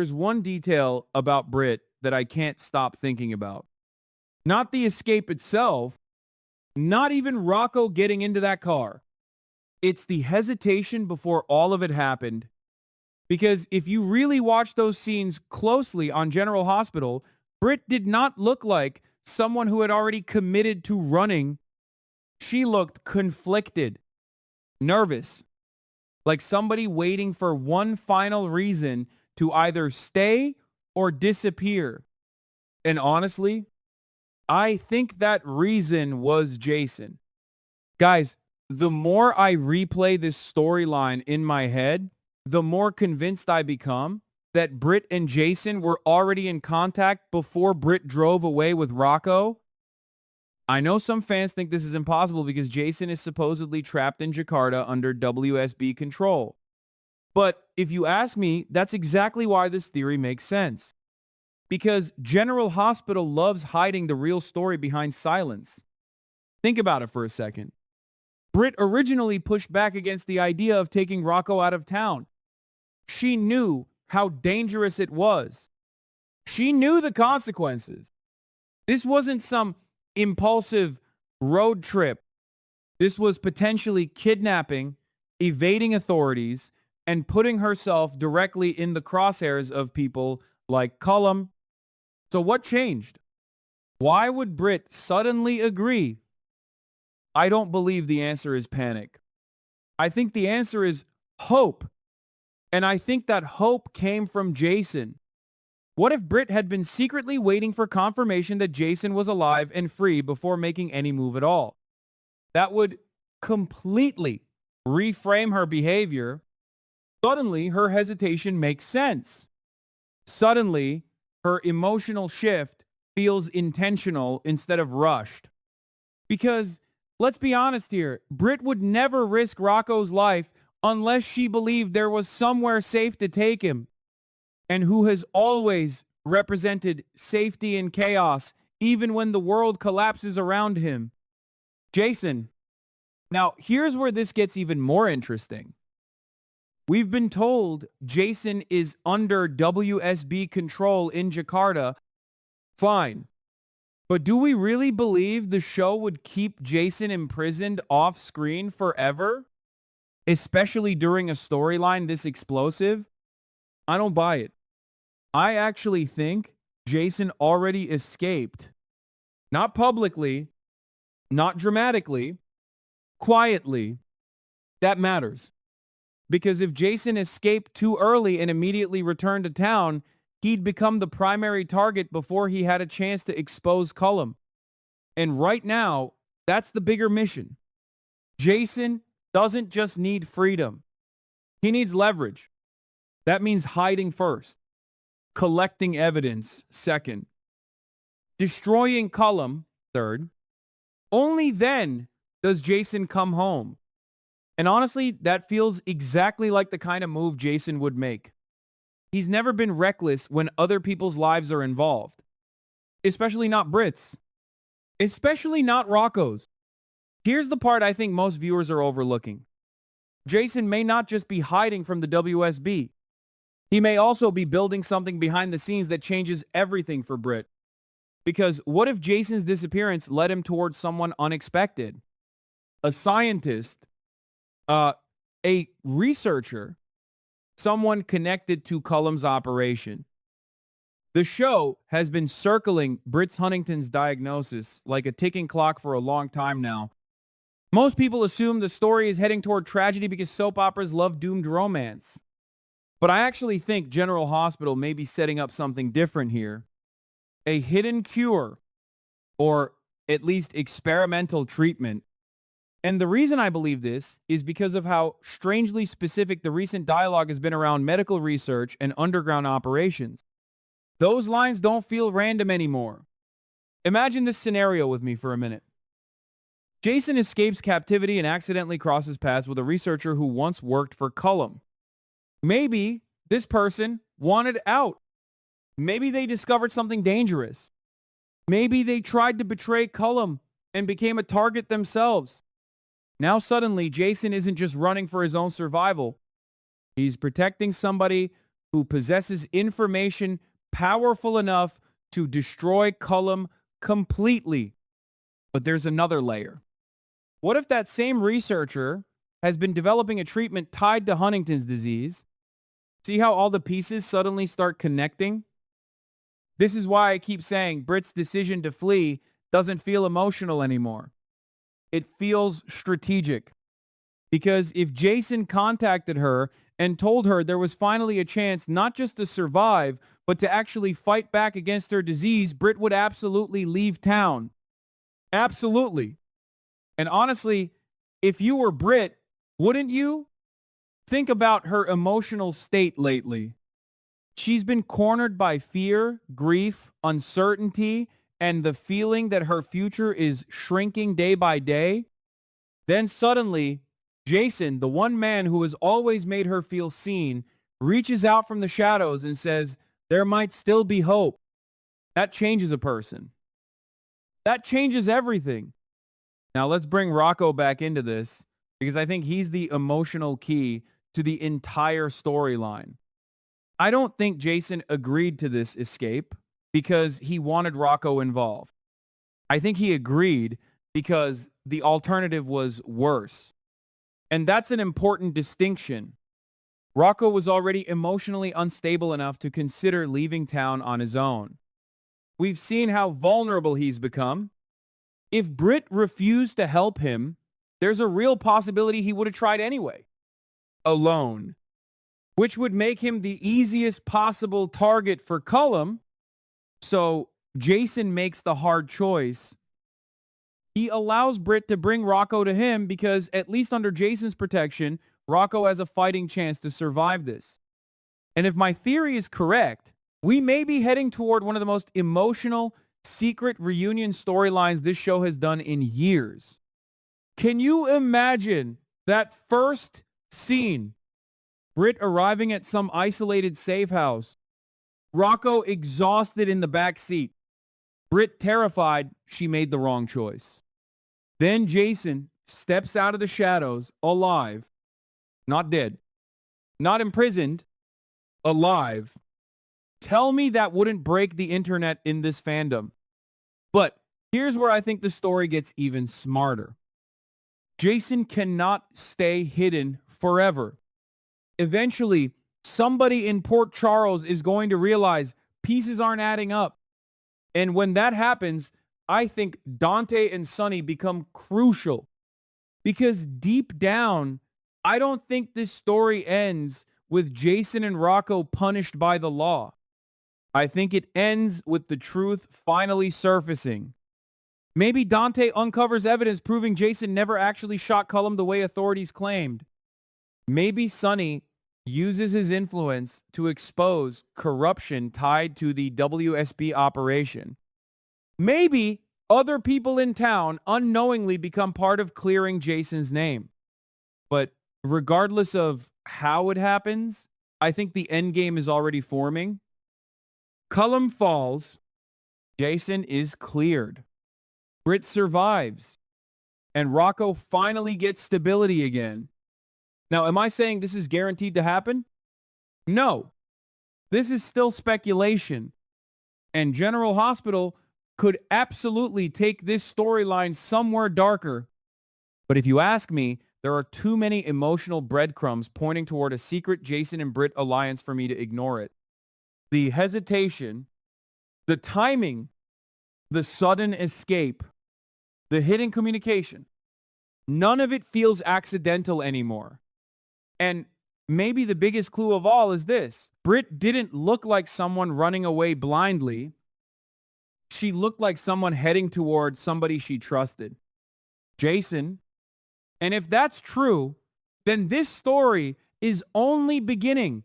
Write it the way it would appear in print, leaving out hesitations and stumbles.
there's one detail about Britt that I can't stop thinking about. Not the escape itself, not even Rocco getting into that car. It's the hesitation before all of it happened. Because if you really watch those scenes closely on General Hospital, Britt did not look like someone who had already committed to running. She looked conflicted, nervous, like somebody waiting for one final reason to either stay or disappear. And honestly, I think that reason was Jason. Guys, the more I replay this storyline in my head, the more convinced I become that Britt and Jason were already in contact before Britt drove away with Rocco. I know some fans think this is impossible because Jason is supposedly trapped in Jakarta under WSB control. But if you ask me, that's exactly why this theory makes sense. Because General Hospital loves hiding the real story behind silence. Think about it for a second. Britt originally pushed back against the idea of taking Rocco out of town. She knew how dangerous it was. She knew the consequences. This wasn't some impulsive road trip. This was potentially kidnapping, evading authorities, and putting herself directly in the crosshairs of people like Cullum. So what changed? Why would Britt suddenly agree? I don't believe the answer is panic. I think the answer is hope. And I think that hope came from Jason. What if Britt had been secretly waiting for confirmation that Jason was alive and free before making any move at all? That would completely reframe her behavior. Suddenly, her hesitation makes sense. Suddenly, her emotional shift feels intentional instead of rushed. Because, let's be honest here, Britt would never risk Rocco's life unless she believed there was somewhere safe to take him, and who has always represented safety in chaos, even when the world collapses around him. Jason. Now, here's where this gets even more interesting. We've been told Jason is under WSB control in Jakarta. Fine. But do we really believe the show would keep Jason imprisoned off screen forever? Especially during a storyline this explosive? I don't buy it. I actually think Jason already escaped. Not publicly, not dramatically, quietly. That matters. Because if Jason escaped too early and immediately returned to town, he'd become the primary target before he had a chance to expose Cullum. And right now, that's the bigger mission. Jason doesn't just need freedom. He needs leverage. That means hiding first. Collecting evidence second. Destroying Cullum third. Only then does Jason come home. And honestly, that feels exactly like the kind of move Jason would make. He's never been reckless when other people's lives are involved. Especially not Britt's. Especially not Rocco's. Here's the part I think most viewers are overlooking. Jason may not just be hiding from the WSB. He may also be building something behind the scenes that changes everything for Britt. Because what if Jason's disappearance led him towards someone unexpected? A scientist, a researcher, someone connected to Cullum's operation. The show has been circling Britt Huntington's diagnosis like a ticking clock for a long time now. Most people assume the story is heading toward tragedy because soap operas love doomed romance. But I actually think General Hospital may be setting up something different here. A hidden cure, or at least experimental treatment. And the reason I believe this is because of how strangely specific the recent dialogue has been around medical research and underground operations. Those lines don't feel random anymore. Imagine this scenario with me for a minute. Jason escapes captivity and accidentally crosses paths with a researcher who once worked for Cullum. Maybe this person wanted out. Maybe they discovered something dangerous. Maybe they tried to betray Cullum and became a target themselves. Now suddenly, Jason isn't just running for his own survival. He's protecting somebody who possesses information powerful enough to destroy Cullum completely. But there's another layer. What if that same researcher has been developing a treatment tied to Huntington's disease? See how all the pieces suddenly start connecting? This is why I keep saying Britt's decision to flee doesn't feel emotional anymore. It feels strategic. Because if Jason contacted her and told her there was finally a chance not just to survive, but to actually fight back against her disease, Britt would absolutely leave town. Absolutely. And honestly, if you were Britt, wouldn't you? Think about her emotional state lately. She's been cornered by fear, grief, uncertainty, and the feeling that her future is shrinking day by day. Then suddenly, Jason, the one man who has always made her feel seen, reaches out from the shadows and says, there might still be hope. That changes a person. That changes everything. Now let's bring Rocco back into this because I think he's the emotional key to the entire storyline. I don't think Jason agreed to this escape because he wanted Rocco involved. I think he agreed because the alternative was worse. And that's an important distinction. Rocco was already emotionally unstable enough to consider leaving town on his own. We've seen how vulnerable he's become. If Britt refused to help him, there's a real possibility he would have tried anyway. Alone. Which would make him the easiest possible target for Cullum. So Jason makes the hard choice. He allows Britt to bring Rocco to him because, at least under Jason's protection, Rocco has a fighting chance to survive this. And if my theory is correct, we may be heading toward one of the most emotional, secret reunion storylines this show has done in years. Can you imagine that first scene? Britt arriving at some isolated safe house. Rocco exhausted in the back seat. Britt terrified she made the wrong choice. Then Jason steps out of the shadows alive, not dead, not imprisoned, alive. Tell me that wouldn't break the internet in this fandom. But here's where I think the story gets even smarter. Jason cannot stay hidden forever. Eventually, somebody in Port Charles is going to realize pieces aren't adding up. And when that happens, I think Dante and Sonny become crucial. Because deep down, I don't think this story ends with Jason and Rocco punished by the law. I think it ends with the truth finally surfacing. Maybe Dante uncovers evidence proving Jason never actually shot Cullum the way authorities claimed. Maybe Sonny uses his influence to expose corruption tied to the WSB operation. Maybe other people in town unknowingly become part of clearing Jason's name. But regardless of how it happens, I think the end game is already forming. Cullum falls. Jason is cleared. Britt survives. And Rocco finally gets stability again. Now, am I saying this is guaranteed to happen? No. This is still speculation. And General Hospital could absolutely take this storyline somewhere darker. But if you ask me, there are too many emotional breadcrumbs pointing toward a secret Jason and Britt alliance for me to ignore it. The hesitation, the timing, the sudden escape, the hidden communication, none of it feels accidental anymore. And maybe the biggest clue of all is this. Britt didn't look like someone running away blindly. She looked like someone heading toward somebody she trusted. Jason. And if that's true, then this story is only beginning.